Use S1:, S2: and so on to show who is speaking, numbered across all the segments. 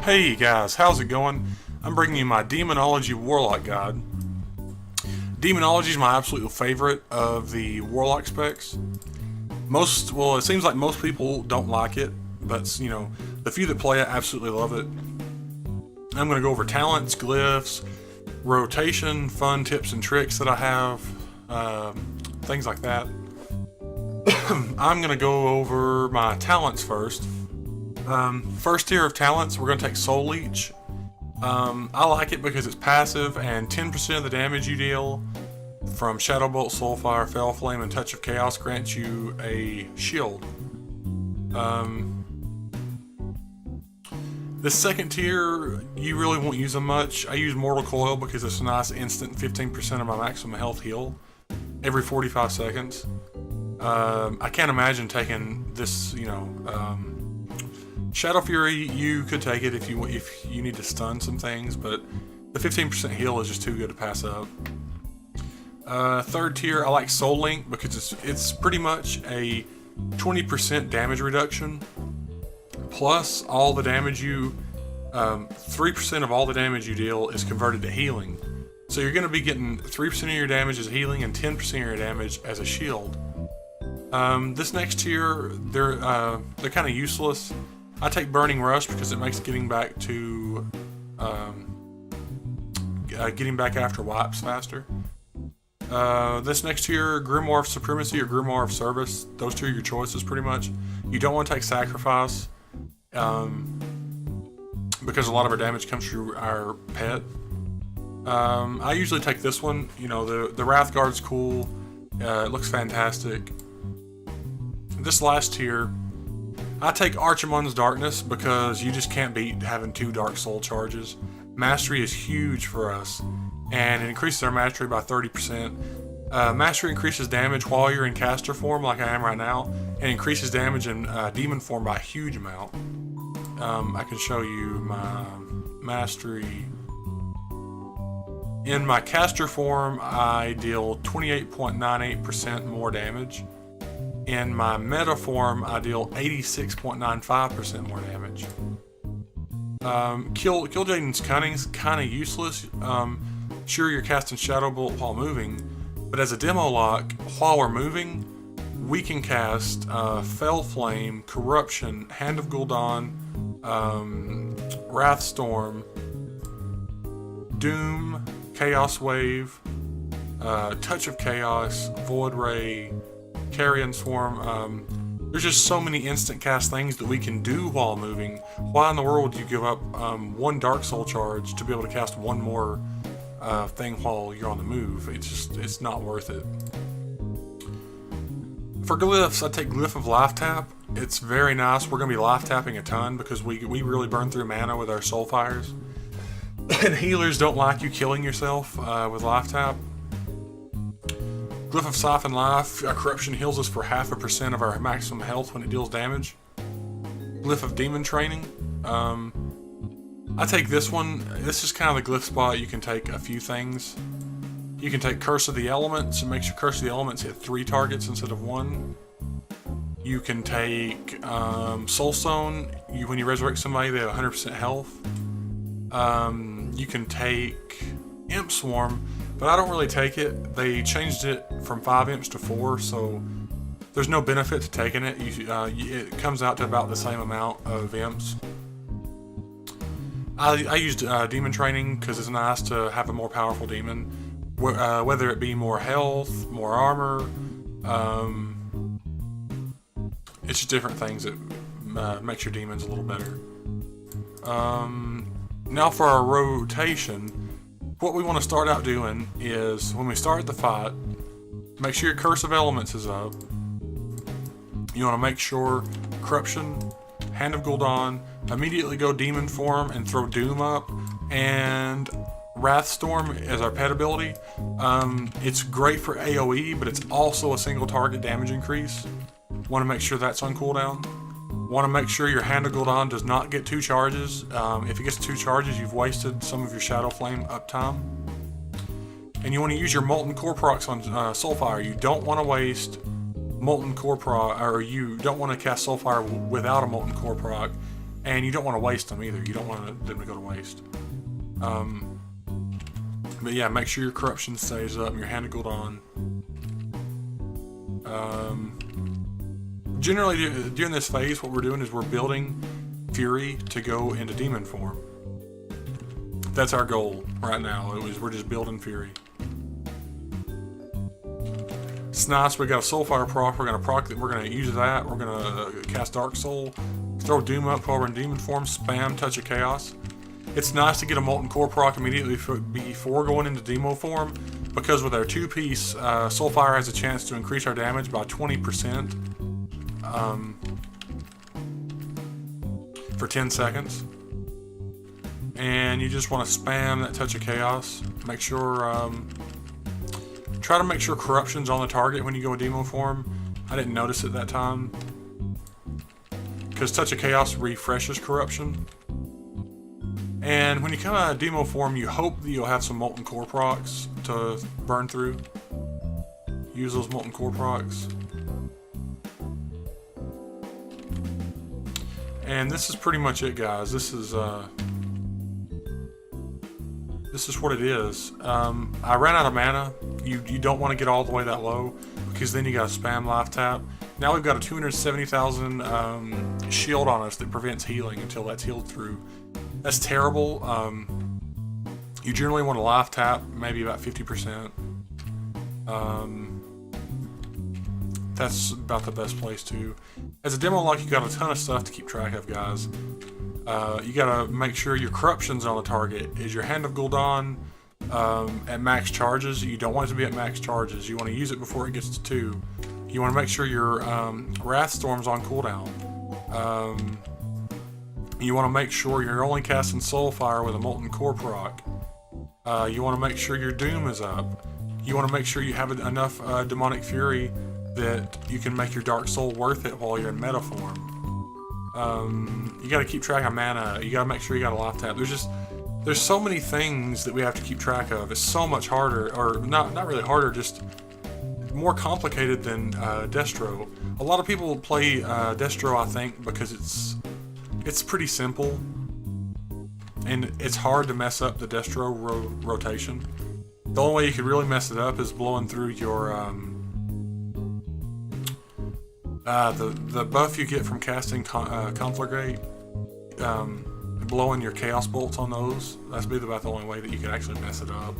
S1: Hey guys, how's it going? I'm bringing you my Demonology Warlock guide. Demonology is my absolute favorite of the Warlock specs. It seems like most people don't like it, but the few that play it absolutely love it. I'm going to go over talents, glyphs, rotation, fun tips and tricks that I have, things like that. I'm going to go over my talents first. First tier of talents, we're going to take Soul Leech. I like it because it's passive and 10% of the damage you deal from Shadow Bolt, Soulfire, Fell Flame, and Touch of Chaos grants you a shield. This second tier, you really won't use them much. I use Mortal Coil because it's a nice instant 15% of my maximum health heal every 45 seconds. I can't imagine taking this, Shadow Fury, you could take it if you need to stun some things, but the 15% heal is just too good to pass up. Third tier, I like Soul Link because it's pretty much a 20% damage reduction, plus all the damage 3% of all the damage you deal is converted to healing. So you're going to be getting 3% of your damage as healing and 10% of your damage as a shield. This next tier, they're kind of useless. I take Burning Rush because it makes getting back after wipes faster. This next tier, Grimoire of Supremacy or Grimoire of Service. Those two are your choices pretty much. You don't want to take Sacrifice because a lot of our damage comes through our pet. I usually take this one. The Wrath Guard's cool. It looks fantastic. This last tier, I take Archimonde's Darkness because you just can't beat having 2 Dark Soul charges. Mastery is huge for us, and it increases our mastery by 30%. Mastery increases damage while you're in caster form, like I am right now, and increases damage in demon form by a huge amount. I can show you my mastery. In my caster form, I deal 28.98% more damage. In my meta form, I deal 86.95% more damage. Killjaden's Cunning's kind of useless. Sure, you're casting Shadow Bolt while moving, but as a demo lock, while we're moving, we can cast Fell Flame, Corruption, Hand of Gul'dan, Wrathstorm, Doom, Chaos Wave, Touch of Chaos, Void Ray, Carrion Swarm. There's just so many instant cast things that we can do while moving. Why in the world do you give up 1 Dark Soul charge to be able to cast one more thing while you're on the move? It's not worth it. For glyphs, I take Glyph of Life Tap. It's very nice. We're going to be life tapping a ton because we really burn through mana with our Soul Fires. And healers don't like you killing yourself with Life Tap. Glyph of Siphon Life, Corruption heals us for 0.5% of our maximum health when it deals damage. Glyph of Demon Training. I take this one. This is kind of the glyph spot. You can take a few things. You can take Curse of the Elements. It makes your Curse of the Elements hit 3 targets instead of 1. You can take Soulstone. When you resurrect somebody, they have 100% health. You can take Imp Swarm, but I don't really take it. They changed it from 5 imps to 4, so there's no benefit to taking it. It comes out to about the same amount of imps. I used Demon Training because it's nice to have a more powerful demon, whether it be more health, more armor. It's just different things that makes your demons a little better. Now for our rotation. What we want to start out doing is, when we start the fight, make sure your Curse of Elements is up. You want to make sure Corruption, Hand of Gul'dan, immediately go Demon Form and throw Doom up, and Wrathstorm as our pet ability. It's great for AoE, but it's also a single target damage increase. Want to make sure that's on cooldown. Want to make sure your Hand of Gul'dan does not get 2 charges. If it gets 2 charges, you've wasted some of your Shadow Flame uptime. And you want to use your Molten Core procs on Soulfire. You don't want to waste Molten Core proc, or you don't want to cast Soulfire without a Molten Core proc. and you don't want to waste them either. You don't want them to go to waste. But yeah, make sure your corruption stays up and your hand of Gul'dan. Generally, during this phase, what we're doing is we're building Fury to go into demon form. That's our goal right now. We're just building Fury. It's nice. We got a Soulfire proc. We're gonna use that. We're gonna cast Dark Soul, throw Doom up while we're in demon form. Spam Touch of Chaos. It's nice to get a Molten Core proc immediately before going into demo form, because with our 2-piece, Soulfire has a chance to increase our damage by 20% for 10 seconds. And you just want to spam that Touch of Chaos. Make sure, try to make sure Corruption's on the target when you go in demo form. I didn't notice it that time, because Touch of Chaos refreshes Corruption. And when you come out of demo form, you hope that you'll have some Molten Core procs to burn through. Use those Molten Core procs. And this is pretty much it, guys. This is what it is. I ran out of mana. You don't want to get all the way that low, because then you got to spam life tap. Now we've got a 270,000 shield on us that prevents healing until that's healed through. That's terrible. You generally want to life tap, maybe about 50%. That's about the best place to. As a demo lock, you got a ton of stuff to keep track of, guys. You gotta make sure your corruption's on the target. Is your Hand of Gul'dan at max charges? You don't want it to be at max charges. You want to use it before it gets to 2. You want to make sure your Wrath Storm's on cooldown. You want to make sure you're only casting Soulfire with a Molten Core proc. You want to make sure your Doom is up. You want to make sure you have enough Demonic Fury that you can make your Dark Soul worth it while you're in meta form. You got to keep track of mana. You got to make sure you got a life tap. There's so many things that we have to keep track of. It's so much harder, or not really harder, just more complicated than Destro. A lot of people play Destro, I think, because it's pretty simple, and it's hard to mess up the Destro rotation. The only way you could really mess it up is blowing through your the buff you get from casting Conflagrate, blowing your Chaos Bolts on those. That's about the only way that you can actually mess it up.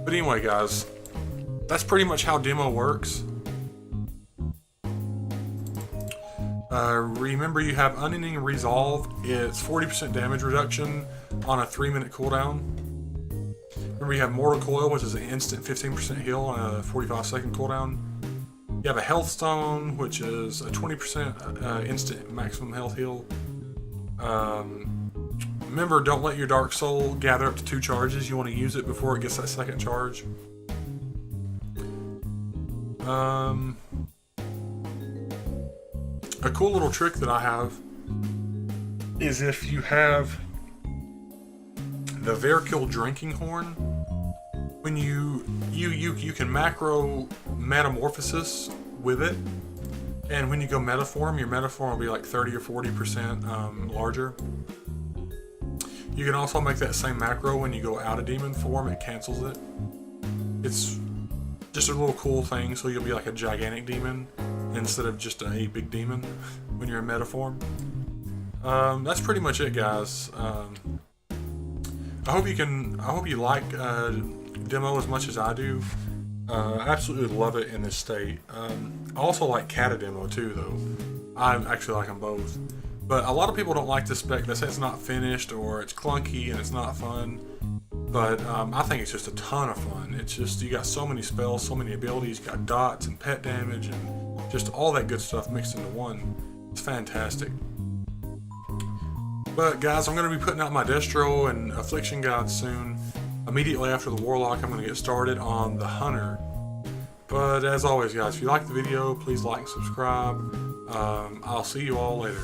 S1: But anyway, guys, that's pretty much how demo works. Remember, you have Unending Resolve. It's 40% damage reduction on a 3-minute cooldown. Remember, you have Mortal Coil, which is an instant 15% heal on a 45-second cooldown. You have a Health Stone, which is a 20% instant maximum health heal. Remember, don't let your Dark Soul gather up to 2 charges. You want to use it before it gets that second charge. A cool little trick that I have is if you have the Verkill Drinking Horn, when you can macro Metamorphosis with it, and when you go Metaform, your Metaform will be like 30 or 40% larger. You can also make that same macro when you go out of Demon Form. It cancels it. It's just a little cool thing, so you'll be like a gigantic demon instead of just a big demon when you're in Metaform. That's pretty much it, guys. I hope you like demo as much as I do. I absolutely love it in this state. I also like Kata demo too, though. I actually like them both. But a lot of people don't like this spec. They say it's not finished, or it's clunky and it's not fun. But I think it's just a ton of fun. It's just, you got so many spells, so many abilities. You got dots and pet damage and just all that good stuff mixed into one. It's fantastic. But guys, I'm going to be putting out my Destro and Affliction guides soon. Immediately after the Warlock, I'm going to get started on the Hunter. But as always, guys, if you like the video, please like and subscribe. I'll see you all later.